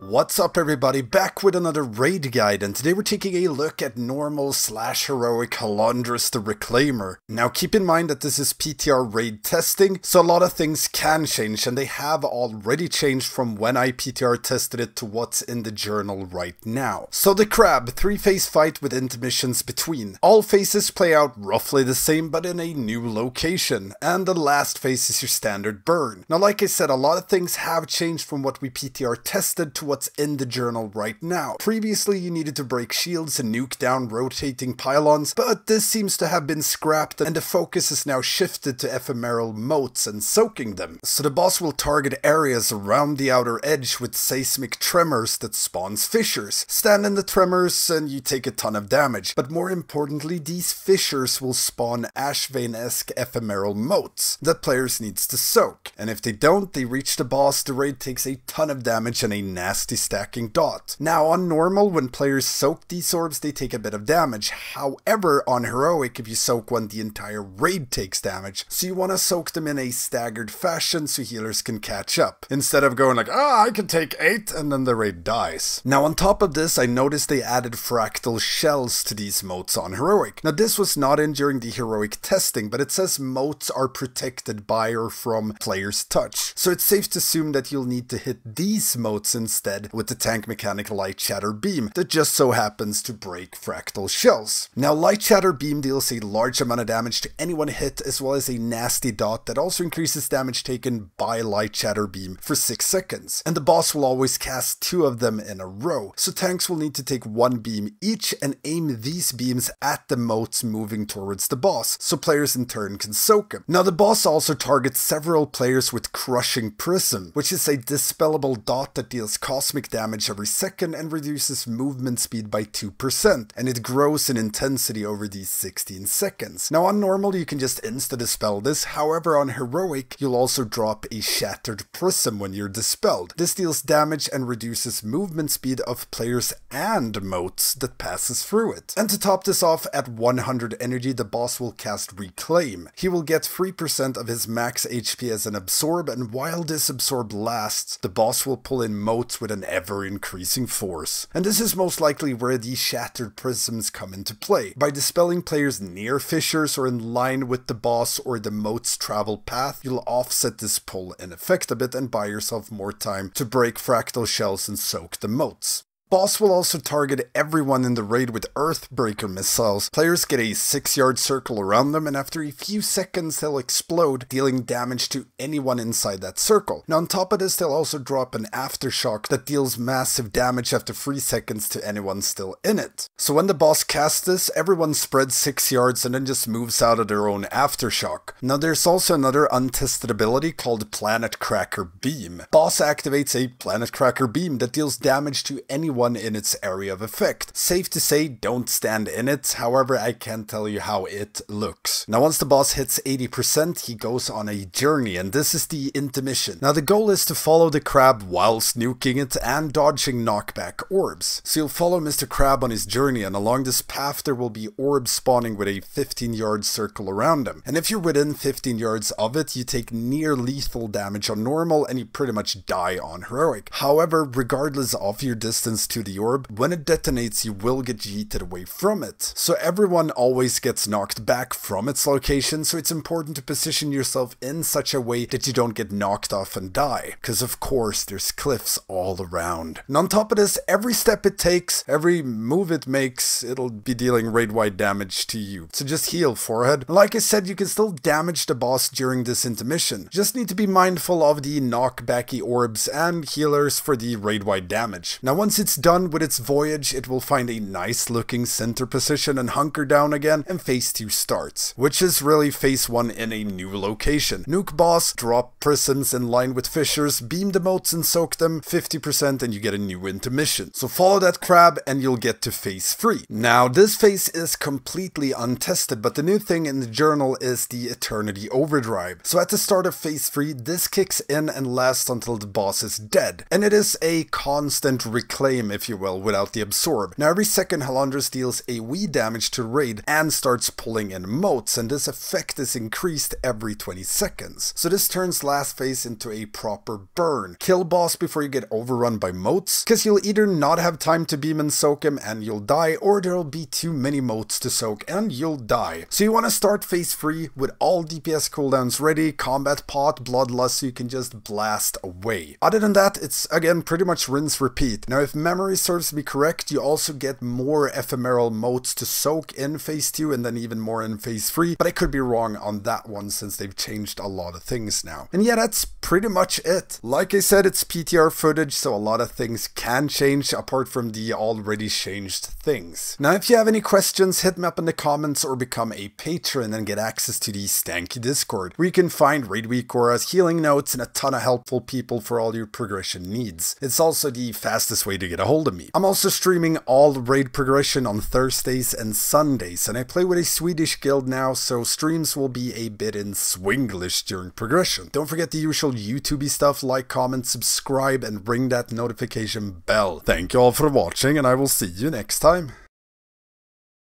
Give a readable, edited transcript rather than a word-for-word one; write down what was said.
What's up everybody, back with another raid guide, and today we're taking a look at normal/heroic Halondrus the Reclaimer. Now keep in mind that this is PTR raid testing, so a lot of things can change, and they have already changed from when I PTR tested it to what's in the journal right now. So the crab, 3-phase fight with intermissions between. All phases play out roughly the same but in a new location, and the last phase is your standard burn. Now like I said, a lot of things have changed from what we PTR tested to what's in the journal right now. Previously you needed to break shields and nuke down rotating pylons, but this seems to have been scrapped and the focus is now shifted to ephemeral motes and soaking them. So the boss will target areas around the outer edge with seismic tremors that spawns fissures. Stand in the tremors and you take a ton of damage, but more importantly these fissures will spawn ash vein-esque ephemeral motes that players needs to soak, and if they don't, they reach the boss, the raid takes a ton of damage and a nasty stacking dot. Now on normal, when players soak these orbs they take a bit of damage, however on heroic if you soak one the entire raid takes damage, so you want to soak them in a staggered fashion so healers can catch up, instead of going like, I can take 8 and then the raid dies. Now on top of this I noticed they added Fractal Shells to these motes on heroic. Now this was not in during the heroic testing, but it says motes are protected by or from players' touch, so it's safe to assume that you'll need to hit these motes instead with the tank mechanic Light Shatter Beam that just so happens to break Fractal Shells. Now Light Shatter Beam deals a large amount of damage to anyone hit, as well as a nasty dot that also increases damage taken by Light Shatter Beam for 6 seconds, and the boss will always cast 2 of them in a row, so tanks will need to take 1 beam each and aim these beams at the motes moving towards the boss, so players in turn can soak him. Now the boss also targets several players with Crushing Prism, which is a dispellable dot that deals cosmic damage every second and reduces movement speed by 2%, and it grows in intensity over these 16 seconds. Now on normal you can just insta-dispel this, however on heroic you'll also drop a Shattered Prism when you're dispelled. This deals damage and reduces movement speed of players and motes that passes through it. And to top this off, at 100 energy the boss will cast Reclaim. He will get 3% of his max HP as an absorb, and while this absorb lasts, the boss will pull in motes with an ever-increasing force. And this is most likely where these Shattered Prisms come into play. By dispelling players near fissures or in line with the boss or the mote's travel path, you'll offset this pull in effect a bit and buy yourself more time to break Fractal Shells and soak the motes. Boss will also target everyone in the raid with Earthbreaker missiles. Players get a 6-yard circle around them, and after a few seconds they'll explode, dealing damage to anyone inside that circle. Now on top of this they'll also drop an Aftershock that deals massive damage after 3 seconds to anyone still in it. So when the boss casts this, everyone spreads 6 yards and then just moves out of their own Aftershock. Now there's also another untested ability called Planet Cracker Beam. Boss activates a Planet Cracker Beam that deals damage to anyone in its area of effect. Safe to say, don't stand in it, however I can't tell you how it looks. Now once the boss hits 80%, he goes on a journey, and this is the Intermission. Now the goal is to follow the crab whilst nuking it and dodging knockback orbs. So you'll follow Mr. Crab on his journey, and along this path there will be orbs spawning with a 15-yard circle around them. And if you're within 15 yards of it, you take near lethal damage on normal and you pretty much die on heroic. However, regardless of your distance to the orb, when it detonates you will get yeeted away from it. So everyone always gets knocked back from its location, so it's important to position yourself in such a way that you don't get knocked off and die, because of course there's cliffs all around. And on top of this, every step it takes, every move it makes, it'll be dealing raid-wide damage to you. So just heal, forehead. Like I said, you can still damage the boss during this intermission. Just need to be mindful of the knockbacky orbs and healers for the raid-wide damage. Now once it's done with its voyage, it will find a nice looking center position and hunker down again, and phase 2 starts, which is really phase 1 in a new location. Nuke boss, drop prisms in line with fissures, beam the motes and soak them 50%, and you get a new intermission. So follow that crab and you'll get to phase 3. Now this phase is completely untested, but the new thing in the journal is the Eternity Overdrive. So at the start of phase 3, this kicks in and lasts until the boss is dead, and it is a constant reclaim him, if you will, without the absorb. Now every second Halondrus deals AoE damage to raid and starts pulling in motes, and this effect is increased every 20 seconds. So this turns last phase into a proper burn. Kill boss before you get overrun by motes, because you'll either not have time to beam and soak him and you'll die, or there'll be too many motes to soak and you'll die. So you want to start phase 3 with all DPS cooldowns ready, combat pot, bloodlust, so you can just blast away. Other than that, it's again pretty much rinse repeat. Now if memory serves me correct, you also get more ephemeral motes to soak in phase 2 and then even more in phase 3, but I could be wrong on that one since they've changed a lot of things now. And yeah, that's pretty much it. Like I said, it's PTR footage, so a lot of things can change apart from the already changed things. Now if you have any questions, hit me up in the comments or become a patron and get access to the Stankie Discord, where you can find raid week auras, healing notes, and a ton of helpful people for all your progression needs. It's also the fastest way to get a hold of me. I'm also streaming all raid progression on Thursdays and Sundays, and I play with a Swedish guild now, so streams will be a bit in Swinglish during progression. Don't forget the usual YouTubey stuff, like, comment, subscribe, and ring that notification bell. Thank you all for watching, and I will see you next time.